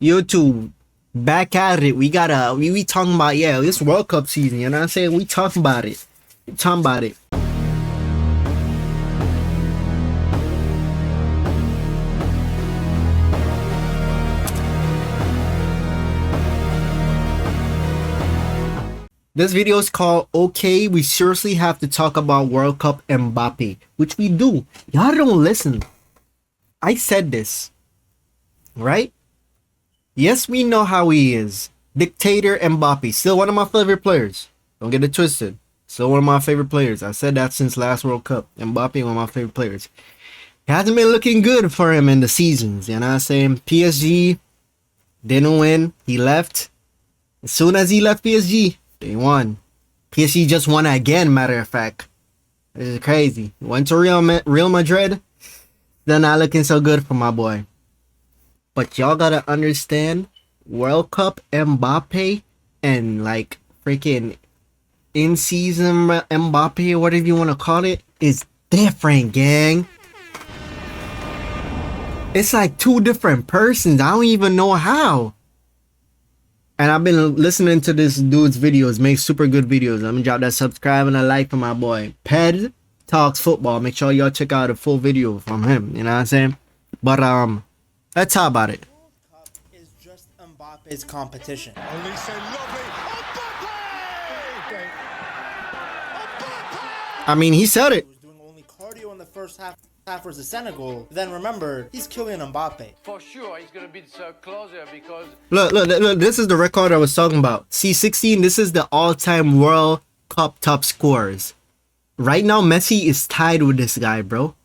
YouTube, back at it. We gotta we talking about, yeah, this World Cup season, you know what I'm saying? We talking about it. We talking about it. This video is called "Okay, we seriously have to talk about World Cup Mbappé," which we do. Y'all don't listen. I said this, right? Yes, we know how he is. Dictator Mbappé, still one of my favorite players. Don't get it twisted. Still one of my favorite players. I said that since last World Cup. Mbappé, one of my favorite players. It hasn't been looking good for him in the seasons. You know what I'm saying? PSG didn't win. He left. As soon as he left PSG, they won. PSG just won again, matter of fact. This is crazy. Went to Real Madrid. They're not looking so good for my boy. But y'all gotta understand, World Cup Mbappé and like freaking in-season Mbappé, whatever you want to call it, is different, gang. It's like two different persons. I don't even know how. And I've been listening to this dude's videos, make super good videos. Let me drop that subscribe and a like for my boy. Ped Talks Football. Make sure y'all check out a full video from him. You know what I'm saying? But let's talk about it. World Cup is just Mbappe's competition. I mean, he said it. He was doing only cardio in the first half versus Senegal. Then remember, he's Kylian Mbappe. For sure, he's gonna be closer because Look, this is the record I was talking about. C16, this is the all-time World Cup top scorers. Right now, Messi is tied with this guy, bro.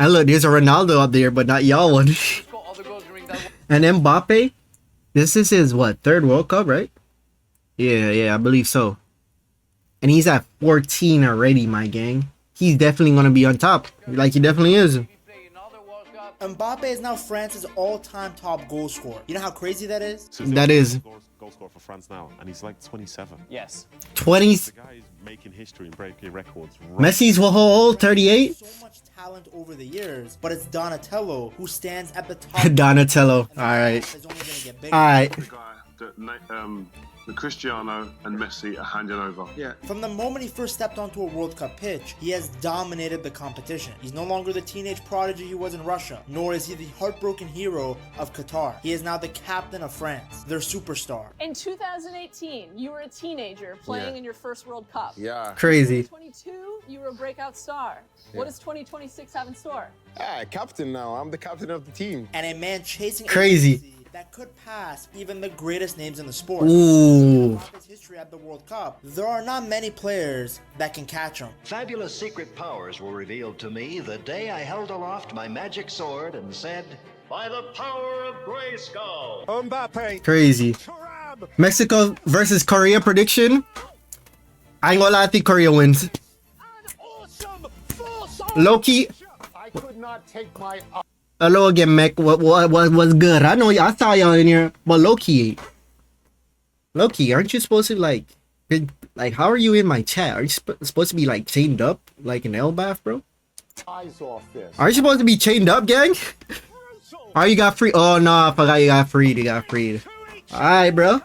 And look, there's a Ronaldo up there, but not y'all one. he scored all the goals during that one. And Mbappe, this is his, what, third World Cup, right? Yeah, I believe so. And he's at 14 already, my gang. He's definitely going to be on top. Like, he definitely is. We play another World Cup. Mbappe is now France's all-time top goal scorer. You know how crazy that is? That is. Goal scorer for France now, and he's like 27. Yes. 20. The guy is making history and breaking records. Messi's whole 38. So much talent over the years, but it's Donatello who stands at the top. Donatello. And the All right. gap is only gonna get bigger. All right. The guy that Cristiano and Messi are handing over. Yeah. From the moment he first stepped onto a World Cup pitch, he has dominated the competition. He's no longer the teenage prodigy he was in Russia, nor is he the heartbroken hero of Qatar. He is now the captain of France, their superstar. In 2018, you were a teenager playing in your first World Cup. Yeah. Crazy. 2022, you were a breakout star. What does 2026 have in store? Captain now. I'm the captain of the team. And a man chasing Crazy. agency that could pass even the greatest names in the sport. Ooh. His history at the World Cup, there are not many players that can catch him. Fabulous secret powers were revealed to me the day I held aloft my magic sword and said, "By the power of Grayskull." Mbappe. Crazy. Mexico versus Korea prediction. I ain't gonna lie, I think Korea wins. Low-key. I could not take my Hello again, Mech. What's good? I know I saw y'all in here, but Loki, aren't you supposed to like, how are you in my chat? Are you supposed to be like chained up, like an L bath, bro? eyes off this. Aren't you supposed to be chained up, gang? Oh, you got free? Oh no, I forgot you got freed. You got freed. All right, bro.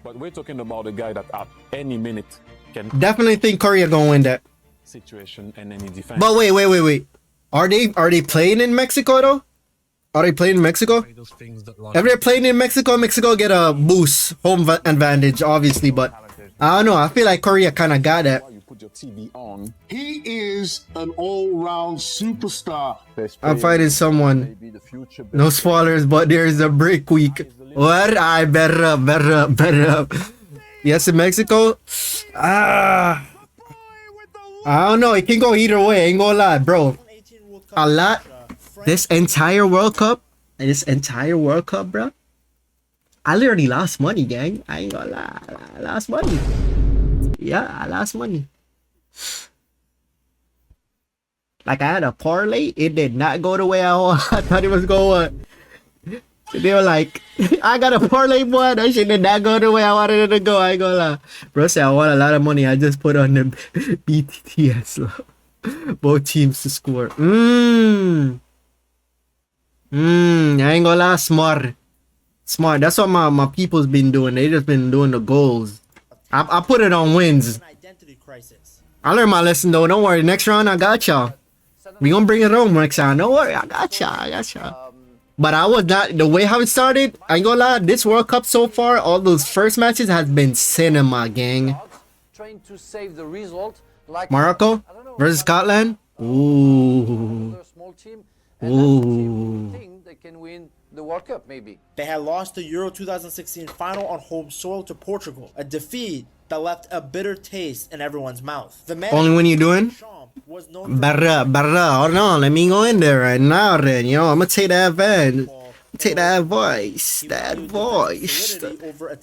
But we're talking about a guy that at any minute can Definitely think Korea gonna win that. situation and any defense. But wait. Are they playing in Mexico though? Are they playing in Mexico? If they're playing in Mexico, Mexico get a boost, home advantage, obviously. But I don't know. I feel like Korea kind of got that. You put your TV on. He is an all-round superstar. I'm fighting someone. No spoilers, but there's a break week. What? I better up. Yes, in Mexico. I don't know. It can go either way. I ain't gonna lie, bro. A lot. This entire World Cup, bro. I literally lost money, gang. I ain't gonna lie. I lost money. Yeah, I lost money. Like, I had a parlay. It did not go the way I thought it was going. They were like, I got a parlay, boy. That shit did not go the way I wanted it to go. I ain't gonna lie. Bro said I want a lot of money. I just put on the BTTS. Both teams to score. I ain't gonna lie, smart. Smart. That's what my people's been doing. They just been doing the goals. I put it on wins. An identity crisis. I learned my lesson though. Don't worry. Next round I got y'all. We gonna bring it home next round. Don't worry. I got y'all. But I was not the way how it started. I ain't gonna lie. This World Cup so far, all those first matches has been cinema, gang. Trying to save the result, like Morocco versus Scotland. Ooh. another small team, and that's the team who think they can win the World Cup, maybe. They had lost the Euro 2016 final on home soil to Portugal, a defeat that left a bitter taste in everyone's mouth. The man Only when you doing? was known for Barra. Hold on. Let me go in there right now, then. Yo, I'm gonna take that van. Take that voice. That voice.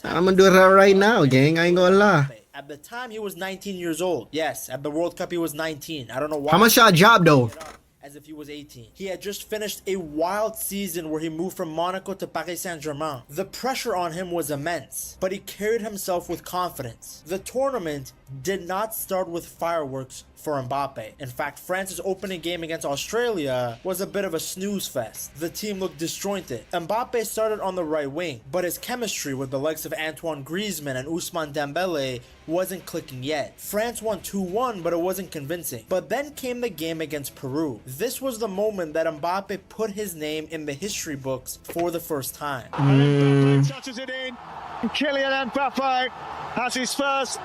I'm gonna do it right now, gang. I ain't gonna lie. At the time, he was 19 years old. Yes, at the World Cup, he was 19. I don't know why. How much y'all job though? As if he was 18. He had just finished a wild season where he moved from Monaco to Paris Saint-Germain. The pressure on him was immense, but he carried himself with confidence. The tournament did not start with fireworks for Mbappé. In fact, France's opening game against Australia was a bit of a snooze fest. The team looked disjointed. Mbappé started on the right wing, but his chemistry with the likes of Antoine Griezmann and Ousmane Dembélé wasn't clicking yet. France won 2-1, but it wasn't convincing. But then came the game against Peru. This was the moment that Mbappé put his name in the history books for the first time. Touches it in. Kylian Mbappé has his first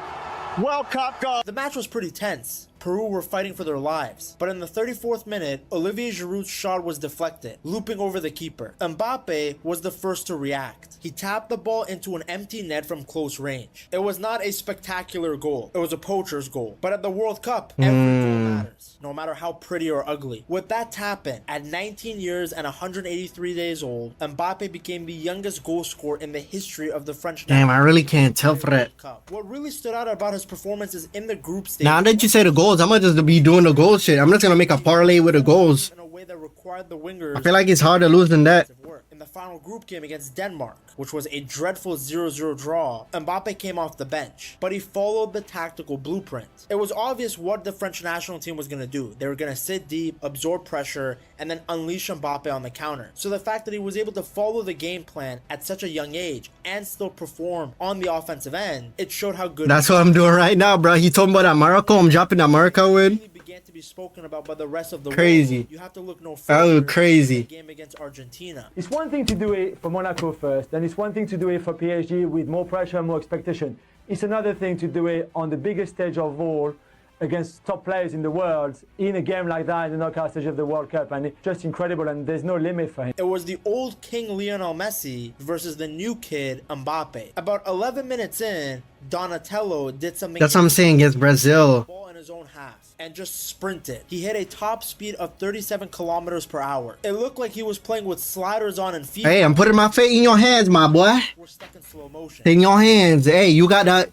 World Cup goal. The match was pretty tense. Peru were fighting for their lives, but in the 34th minute, Olivier Giroud's shot was deflected, looping over the keeper. Mbappé was the first to react. He tapped the ball into an empty net from close range. It was not a spectacular goal. It was a poacher's goal. But at the World Cup, every goal matters, no matter how pretty or ugly. With that tap in, at 19 years and 183 days old, Mbappé became the youngest goal scorer in the history of the French Damn, I really can't tell for that. Cup. What really stood out about his performances in the group stage, Now that you say the goals, I'm gonna just be doing the goal shit. I'm just gonna make a parlay with the goals. in a way that required the wingers I feel like it's hard to lose than that. work. In the final group game against Denmark, which was a dreadful 0-0 draw, Mbappe came off the bench, but he followed the tactical blueprint. It was obvious what the French national team was going to do. They were going to sit deep, absorb pressure, and then unleash Mbappe on the counter. So the fact that he was able to follow the game plan at such a young age and still perform on the offensive end, it showed how good That's what I'm doing right now, bro. He told me about that Morocco. I'm dropping that Morocco win. really began to be spoken about by the rest of the Crazy. world. You have to look no That further was crazy. than the game against Argentina. It's one thing to do it for Monaco first, and it's one thing to do it for PSG with more pressure and more expectation. It's another thing to do it on the biggest stage of all against top players in the world in a game like that in the knockout stage of the World Cup, and it's just incredible, and there's no limit for him. It was the old king Lionel Messi versus the new kid Mbappe. About 11 minutes in, Donatello did something. That's what I'm saying against Brazil. Ball in his own half and just sprinted. He hit a top speed of 37 kilometers per hour. It looked like he was playing with sliders on and feet. Hey, I'm putting my fate in your hands, my boy. We're stuck in slow motion. In your hands. Hey, you got that.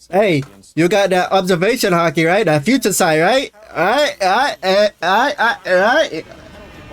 Hey, you got that observation hockey, right? That future side, right? Alright.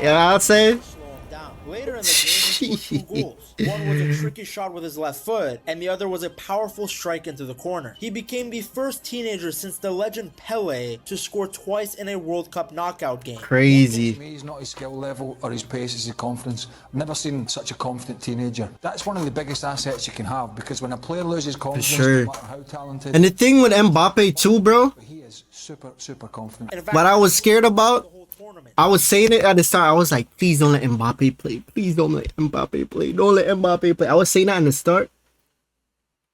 Yeah, I'll say. Slow him down. Later in the game, he scored 2 goals. One was a tricky shot with his left foot, and the other was a powerful strike into the corner. He became the first teenager since the legend Pele to score twice in a World Cup knockout game. Crazy. He's not his skill level or his pace, it's his confidence. I've never seen such a confident teenager. That's one of the biggest assets you can have, because when a player loses confidence, sure. no matter how talented, And the thing with Mbappe too, bro, he is super confident. In fact, what I was scared about, the whole tournament. I was saying it at the start. I was like, please don't let Mbappe play. Please don't let Mbappe play. Don't let Mbappe play. I was saying that in the start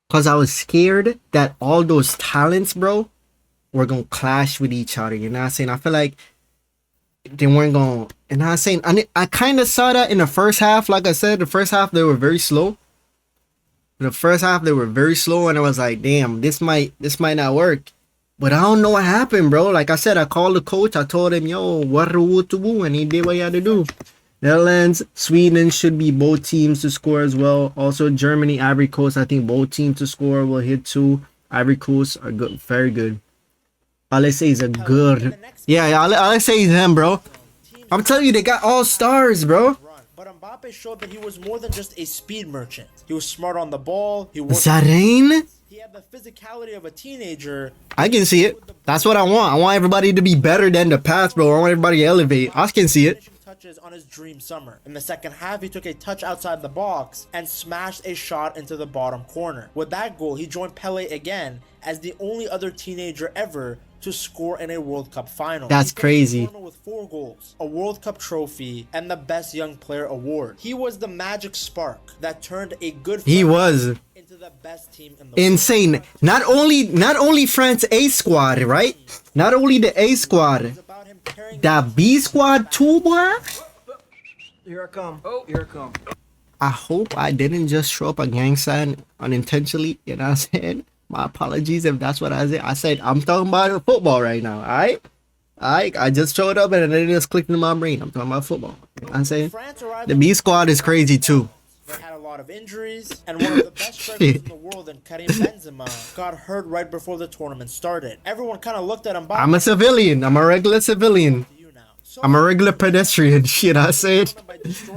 because I was scared that all those talents, bro, were going to clash with each other. You know what I'm saying? I feel like they weren't going to. And I'm saying, I kind of saw that in the first half. Like I said, the first half, they were very slow. The first half, they were very slow. And I was like, damn, this might not work. But I don't know what happened, bro. Like I said, I called the coach. I told him, yo, what to do? And he did what he had to do. Netherlands, Sweden should be both teams to score as well. Also, Germany, Ivory Coast, I think both teams to score will hit 2. Ivory Coast are good, very good. All I say is a good. Yeah, all I say is him, bro. I'm telling you, they got all stars, bro. But Mbappe showed that he was more than just a speed merchant. He was smart on the ball. He worked. Zareen? He had the physicality of a teenager. I can see it. That's what I want. I want everybody to be better than the past, bro. I want everybody to elevate. I can see it. touches on his dream summer. In the second half, he took a touch outside the box and smashed a shot into the bottom corner. With that goal, he joined Pele again as the only other teenager ever to score in a World Cup final. That's crazy. With 4 goals, a World Cup trophy, and the Best Young Player award. He was the magic spark that turned a good He was into the best team in the insane. world. Not only France A squad, right? Not only the A squad, that B squad too, boy. Here I come. Oh, here I come. I hope I didn't just show up a gang sign unintentionally. You know what I'm saying? My apologies if that's what I said. I said I'm talking about football right now. Alright? I just showed up and it just clicked in my brain. I'm talking about football. You know what I'm saying? The B squad is crazy too. They had a lot of injuries, and one of the best strikers in the world, and Karim Benzema, got hurt right before the tournament started. Everyone kind of looked at him. I'm a civilian. I'm a regular civilian. I'm a regular pedestrian. Shit, I said.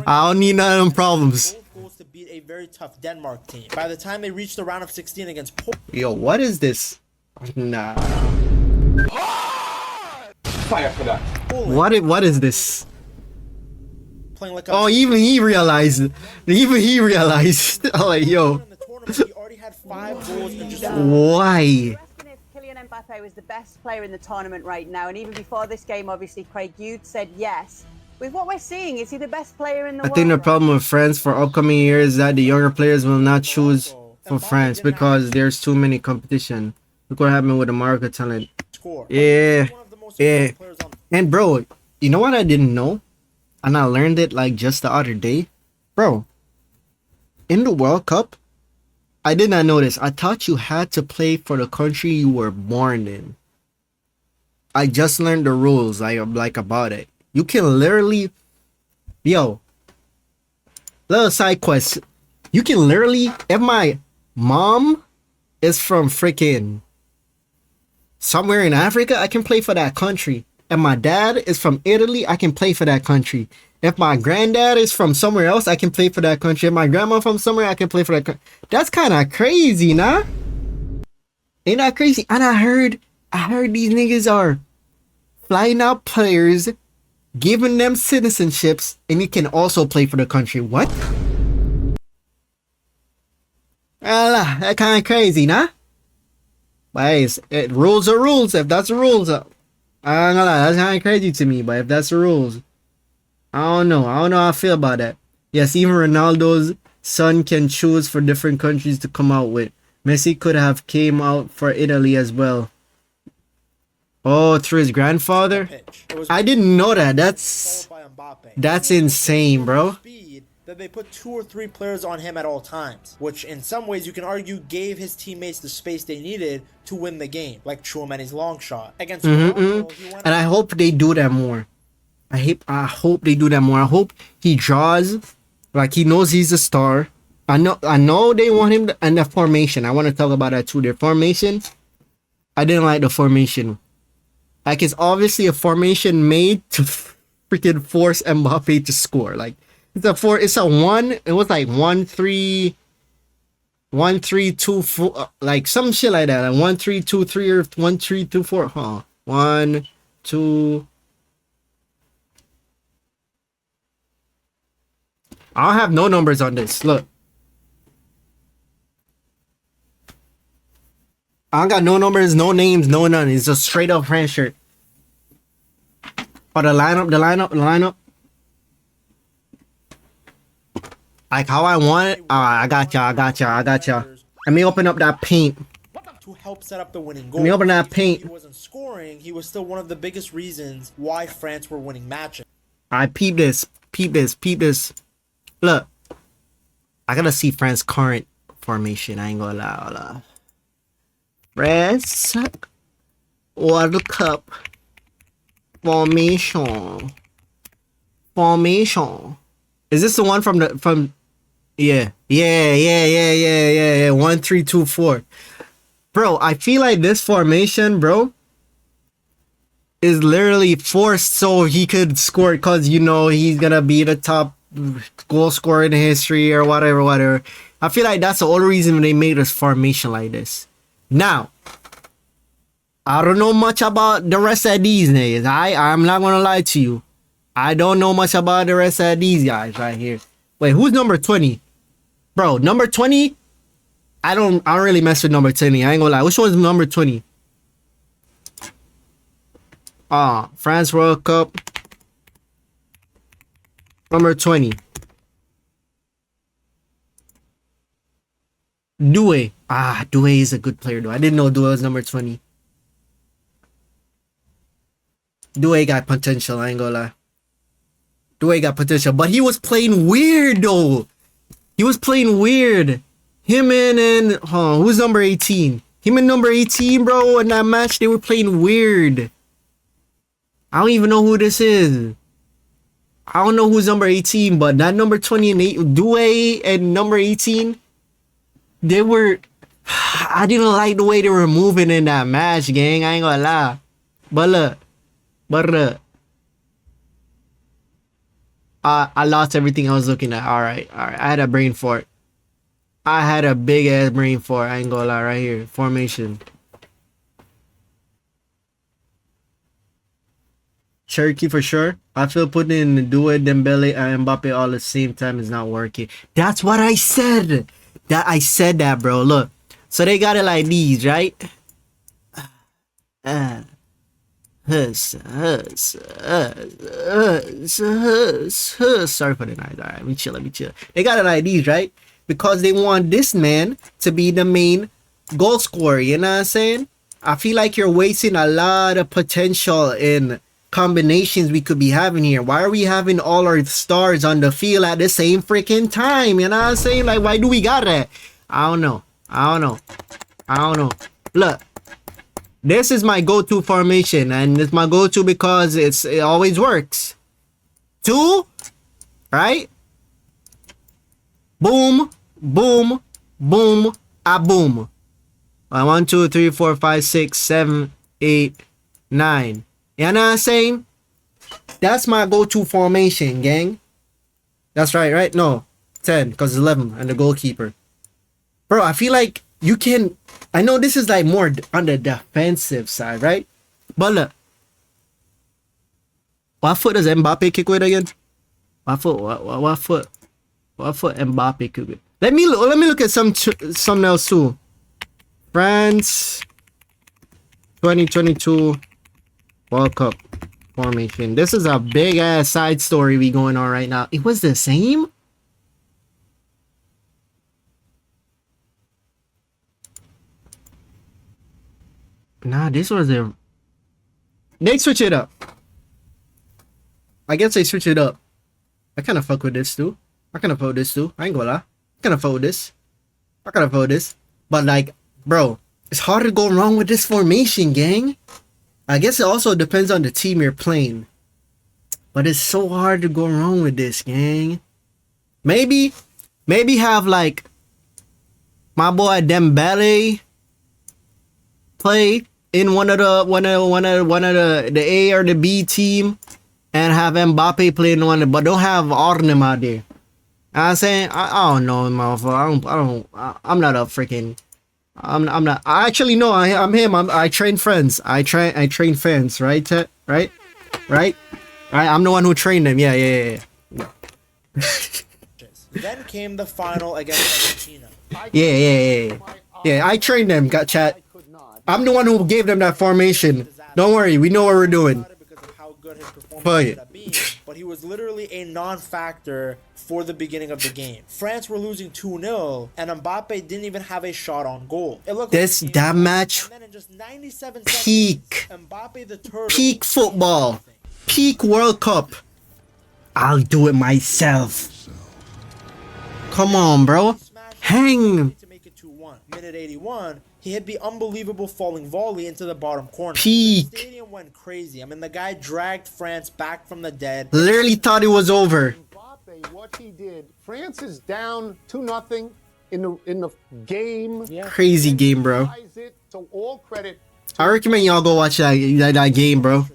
I don't need none of them problems. To beat a very tough Denmark team. By the time they reached the round of 16 against Poland, yo, what is this? Nah. Fire for that. What is this? Playing like Oh, even he realized. Even he realized. Oh, like, yo. He already had 5 goals in just Why? Kylian Mbappé was the best player in the tournament right now, and even before this game, obviously, Craig, you'd said yes. With what we're seeing, is he the best player in the world? I think the problem with France for upcoming years is that the younger players will not choose for France because there's too many competition. Look what happened with the Marca talent. Yeah. Yeah. And bro, you know what I didn't know? And I learned it like just the other day. Bro, in the World Cup, I did not know this. I thought you had to play for the country you were born in. I just learned the rules like about it. You can literally, yo, little side quest. You can literally, if my mom is from freaking somewhere in Africa, I can play for that country. If my dad is from Italy, I can play for that country. If my granddad is from somewhere else, I can play for that country. If my grandma from somewhere, I can play for that country. That's kind of crazy, nah? Ain't that crazy? And I heard these niggas are flying out players, giving them citizenships, and you can also play for the country. What? Well, that kind of crazy, nah? But hey, rules are rules. If that's the rules, I don't know. That's kind of crazy to me. But if that's the rules, I don't know. I don't know how I feel about that. Yes, even Ronaldo's son can choose for different countries to come out with. Messi could have came out for Italy as well. Oh, through his grandfather? I didn't know that. That's insane, bro. That they put 2 or 3 players on him at all times, which in some ways you can argue gave his teammates the space they needed to win the game, like Chouamani's long shot against And I hope they do that more. I hope they do that more. I hope he draws like he knows he's a star. I know they want him and the formation. I want to talk about that too. Their formation, I didn't like the formation. Like, it's obviously a formation made to freaking force Mbappe to score. Like, it's a 1. It was like 1-3, 1-3-2-4, like some shit like that. Like 1-3-2-3 or 1-3-2-4. Huh? 1, 2. I don't have no numbers on this. Look. I don't got no numbers, no names, no none. It's just straight up France shirt. Oh, the lineup. Like how I want it. I got y'all. Let me open up that paint. To help set up the winning goal. Let me open that paint. He wasn't scoring. He was still one of the biggest reasons why France were winning matches. Alright, peep this. Look. I gotta see France current formation. I ain't gonna lie. France World Cup formation. Is this the one from yeah. 1-3-2-4. Bro, I feel like this formation, bro, is literally forced so he could score because you know he's gonna be the top goal scorer in history or whatever. I feel like that's the only reason they made this formation like this. Now, I don't know much about the rest of these niggas. I'm not gonna lie to you. I don't know much about the rest of these guys right here. Wait, who's number 20? Bro, number 20? I don't really mess with number 20. I ain't gonna lie. Which one's number 20? France World Cup. Number 20. Doué. Doué is a good player though. I didn't know Doué was number 20. Doué got potential, I ain't gonna lie. Doué got potential, but he was playing weird though. He was playing weird. Him and who's number 18? Him and number 18, bro, in that match, they were playing weird. I don't even know who this is. I don't know who's number 18, but that number 20 and 8, Doué and number 18, they were... I didn't like the way they were moving in that match, gang. I ain't gonna lie. But look. I lost everything I was looking at. Alright. I had a brain fart. I had a big ass brain fart. I ain't gonna lie. Right here. Formation. Cherokee for sure. I feel putting in Doué, Dembele, and Mbappe all at the same time is not working. That's what I said. I said that, bro. Look. So they got it like these, right? Sorry for the night. Alright, let me chill. They got it like these, right? Because they want this man to be the main goal scorer. You know what I'm saying? I feel like you're wasting a lot of potential in combinations we could be having here. Why are we having all our stars on the field at the same freaking time? You know what I'm saying? Like, why do we got that? I don't know. Look, this is my go-to formation, and it's my go-to because it always works. 2, right? Boom, boom, boom, boom. 1, 2, 3, 4, 5, 6, 7, 8, 9. You know what I'm saying? That's my go-to formation, gang. That's right? No, 10, because 11 and the goalkeeper. Bro, I feel like you can... I know this is like more on the defensive side, right? But look. What foot does Mbappe kick with again? What foot Mbappe kick with? Let me look at something else too. France 2022 World Cup formation. This is a big ass side story we going on right now. It was the same? Nah, this was a... They switch it up. I guess they switch it up. I kind of fuck with this too. I ain't gonna lie. I kind of fuck with this. But like, bro, it's hard to go wrong with this formation, gang. I guess it also depends on the team you're playing. But it's so hard to go wrong with this, gang. Maybe have like my boy Dembele play in one of the A or the B team, and have Mbappe play in one, but don't have all of them out there. You know what I'm saying? I don't know, motherfucker. I'm not a freaking... I'm not... Actually, no, I'm him. I train friends. I train fans, right? Right? I'm the one who trained them. Yeah. Then came the final against Argentina. Yeah, I trained them, got chat. I'm the one who gave them that formation. Don't worry, we know what we're doing. Fuck it. But he was literally a non-factor for the beginning of the game. France were losing 2-0, and Mbappe didn't even have a shot on goal. It looked that match, peak football, peak World Cup. I'll do it myself. Come on, bro. Hang. Minute 81, he hit the unbelievable falling volley into the bottom corner. Peak. The stadium went crazy. I mean, the guy dragged France back from the dead. Literally thought it was over. Mbappe, what he did. France is down 2-0 in the game. Yeah. Crazy game, bro. So all credit. I recommend y'all go watch that game, bro.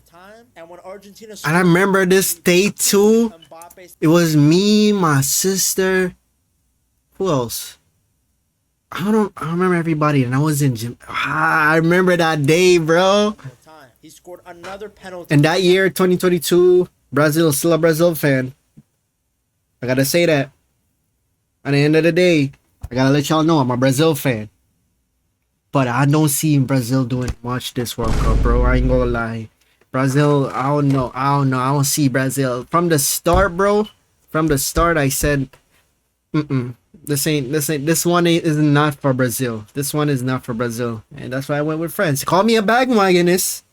And I remember this day too. It was me, my sister. Who else? I don't remember everybody, and I was in gym. I remember that day, bro. He scored another penalty. And that year, 2022, Brazil, still a Brazil fan. I gotta say that. At the end of the day, I gotta let y'all know I'm a Brazil fan. But I don't see Brazil doing much this World Cup, bro. I ain't gonna lie. Brazil, I don't know. I don't see Brazil. From the start, bro. From the start, I said, this one is not for Brazil. This one is not for Brazil. And that's why I went with France. Call me a bandwagonist.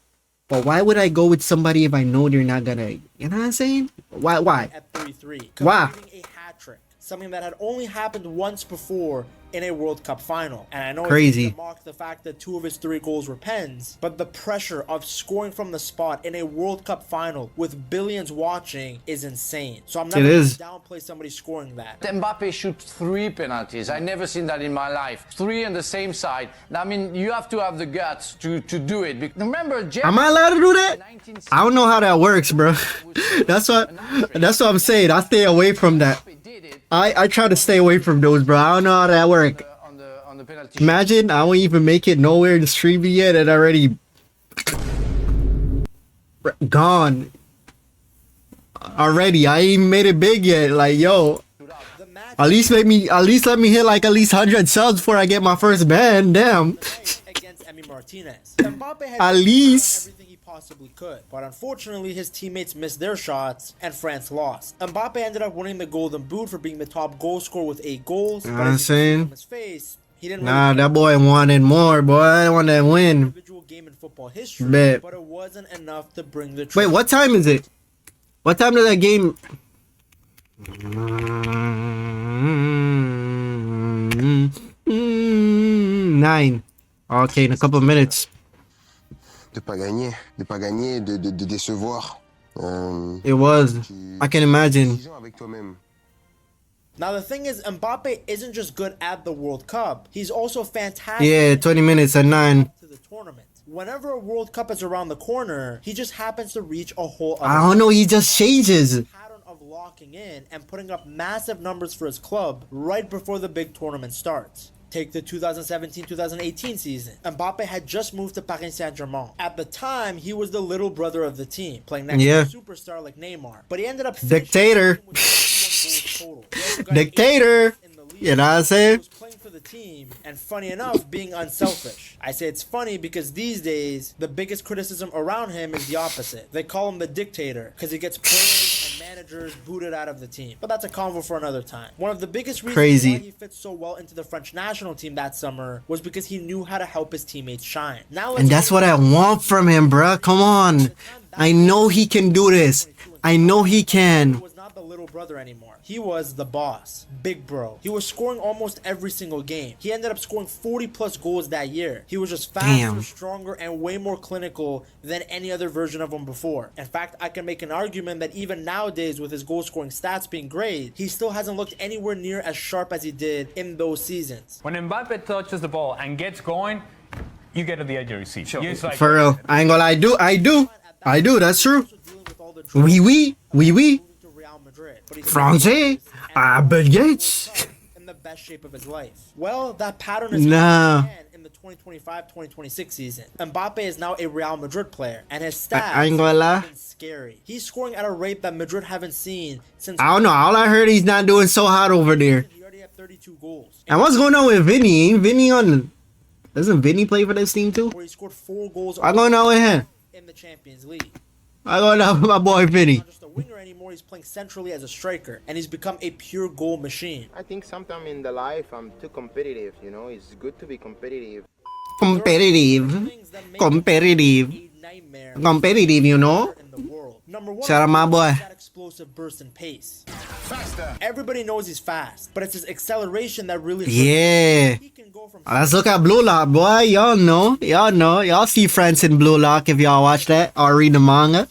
But why would I go with somebody if I know they're not gonna, you know what I'm saying? Why? At 3-3, Why? completing a hat trick, something that had only happened once before in a World Cup final. And I know Crazy. It's mock the fact that 2 of his 3 goals were pens, but the pressure of scoring from the spot in a World Cup final with billions watching is insane. So I'm not going to downplay somebody scoring that. Mbappé shoots 3 penalties. I never seen that in my life. 3 on the same side. I mean, you have to have the guts to do it. Remember, am I allowed to do that? I don't know how that works, bro. That's what I'm saying. I stay away from that. I try to stay away from those, bro. I don't know how that works. Imagine I won't even make it nowhere in the streaming yet and already gone. Already, I ain't made it big yet. Like, yo, at least let me hit like at least 100 subs before I get my first ban. Damn. At least. Possibly could, but unfortunately his teammates missed their shots and France lost. Mbappe ended up winning the Golden Boot for being the top goal scorer with 8 goals. You know what I'm saying? His face, he didn't that boy wanted more, boy. I want that win. Individual game in football history, but it wasn't enough to bring the Wait, what time is it? What time did that game? 9. Okay, in a couple of minutes. De pas gagner, de décevoir. It was. I can imagine. Now the thing is, Mbappe isn't just good at the World Cup. He's also fantastic. Yeah, 20 minutes at 9. To the tournament. Whenever a World Cup is around the corner, he just happens to reach a whole other I don't know, he just changes. Pattern of locking in and putting up massive numbers for his club right before the big tournament starts. Take the 2017-2018 season. Mbappe had just moved to Paris Saint-Germain. At the time, he was the little brother of the team, playing next to a superstar like Neymar. But he ended up Dictator. Dictator. You know what I'm saying? Playing for the team, and funny enough, being unselfish. I say it's funny because these days, the biggest criticism around him is the opposite. They call him the dictator because he gets players and managers booted out of the team. But that's a convo for another time. One of the biggest reasons why he fits so well into the French national team that summer was because he knew how to help his teammates shine. Now, and that's what I want from him, bruh. Come on. I know he can do this. I know he can. The little brother anymore. He was the boss, big bro. He was scoring almost every single game. He ended up scoring 40 plus goals that year. He was just faster, stronger, and way more clinical than any other version of him before. In fact, I can make an argument that even nowadays with his goal scoring stats being great, he still hasn't looked anywhere near as sharp as he did in those seasons. When Mbappe touches the ball and gets going, you get to the edge of your seat. Like, for real, I ain't gonna lie, I do, that's true. Oui. Francais, Bill Gates. In the best shape of his life. Well, that pattern is in the 2025-2026 season. Mbappe is now a Real Madrid player, and his stats have been scary. He's scoring at a rate that Madrid haven't seen since. I don't know. All I heard, he's not doing so hot over there. He already had 32 goals. And what's going on with Vinny? Ain't Vinny on? Doesn't Vinny play for this team too? Where he scored 4 goals. I going on with him in the Champions League. I going on with my boy Vinny. Not just a winger anymore. He's playing centrally as a striker, and he's become a pure goal machine. I think sometimes in the life I'm too competitive. You know, it's good to be competitive. Competitive, you know. Number 1, shout out my boy. That explosive burst in pace. Faster. Everybody knows he's fast, but it's his acceleration that really. Yeah. Let's look at Blue Lock, boy. Y'all know. Y'all see France in Blue Lock if y'all watch that or read the manga.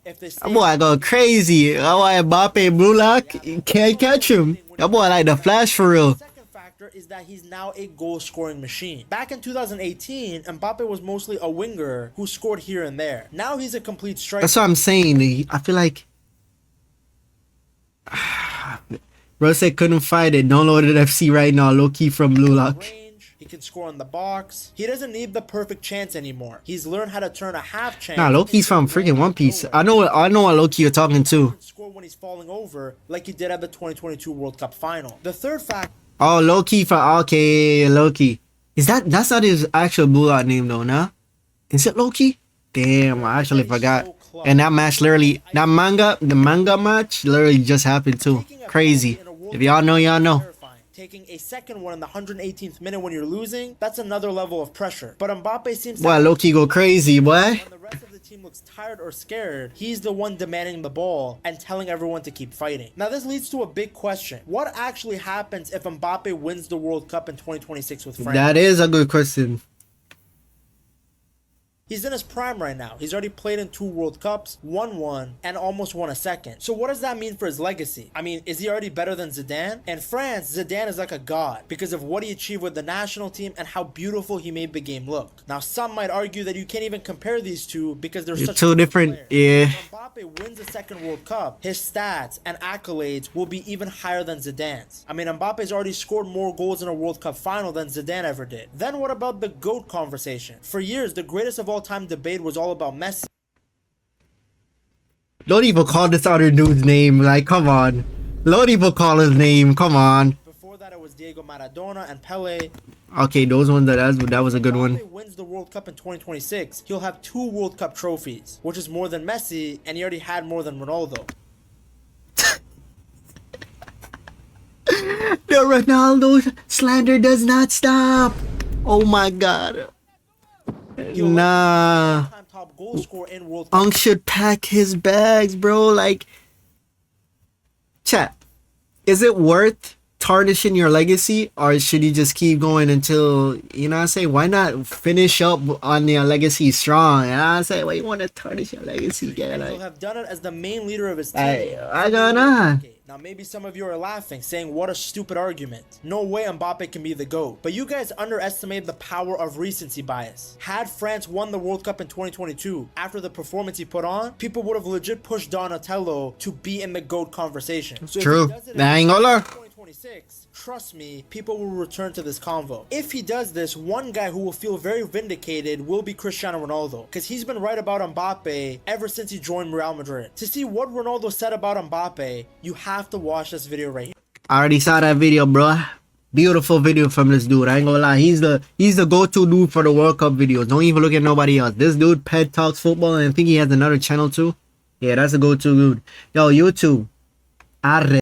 That boy go crazy. That boy Mbappe Blue Lock, you can't catch him. That boy like the Flash for real. Is that he's now a goal-scoring machine. Back in 2018, Mbappe was mostly a winger who scored here and there. Now he's a complete striker. That's what I'm saying. I feel like bro said couldn't find it. Downloaded FC right now, low key from Blue Lock. He can score in the box. He doesn't need the perfect chance anymore. He's learned how to turn a half chance. Nah, Loki's from freaking One Piece. I know what Loki you're talking to. Score when he's falling over, like he did at the 2022 World Cup final. The third fact. Oh, Loki from okay, Loki. That's not his actual Bullet name though, nah? Is it Loki? Damn, I actually forgot. And that match literally, the manga match literally just happened too. Crazy. If y'all know, y'all know. Taking a second one in the 118th minute when you're losing, that's another level of pressure. But Mbappe seems to... Boy, Loki go crazy, boy. When the rest of the team looks tired or scared, he's the one demanding the ball and telling everyone to keep fighting. Now this leads to a big question. What actually happens if Mbappe wins the World Cup in 2026 with France? That is a good question. He's in his prime right now. He's already played in 2 World Cups, won one, and almost won a second. So what does that mean for his legacy? I mean, is he already better than Zidane? In France, Zidane is like a god because of what he achieved with the national team and how beautiful he made the game look. Now, some might argue that you can't even compare these two because they're such two different players. Yeah. If Mbappe wins the second World Cup, his stats and accolades will be even higher than Zidane's. I mean, Mbappe's already scored more goals in a World Cup final than Zidane ever did. Then what about the GOAT conversation? For years, the greatest of all time debate was all about Messi. Don't even call this other dude's name. Like, come on. Don't even call his name. Come on. Before that, it was Diego Maradona and Pele. Okay, those ones that was a good one. If Mbappe wins the World Cup in 2026, he'll have 2 World Cup trophies, which is more than Messi, and he already had more than Ronaldo. The Ronaldo slander does not stop. Oh my god. Nah. Unk should pack his bags, bro. Like, chat, is it worth tarnishing your legacy, or should you just keep going until, you know what I'm saying? Why not finish up on your legacy strong? You know what I'm saying? Why you want to tarnish your legacy? Get He'll have done it as the main leader of his team. I don't know. Now maybe some of you are laughing, saying what a stupid argument. No way Mbappe can be the GOAT. But you guys underestimate the power of recency bias. Had France won the World Cup in 2022, after the performance he put on, people would have legit pushed Donatello to be in the GOAT conversation. So true. I ain't gonna lie. Trust me, people will return to this convo. If he does this, one guy who will feel very vindicated will be Cristiano Ronaldo, because he's been right about Mbappe ever since he joined Real Madrid. To see what Ronaldo said about Mbappe, you have to watch this video right here. I already saw that video, bro. Beautiful video from this dude. I ain't gonna lie. He's the go-to dude for the World Cup videos. Don't even look at nobody else. This dude, Pet Talks Football, and I think he has another channel too. Yeah, that's a go-to dude. Yo, YouTube. Arre.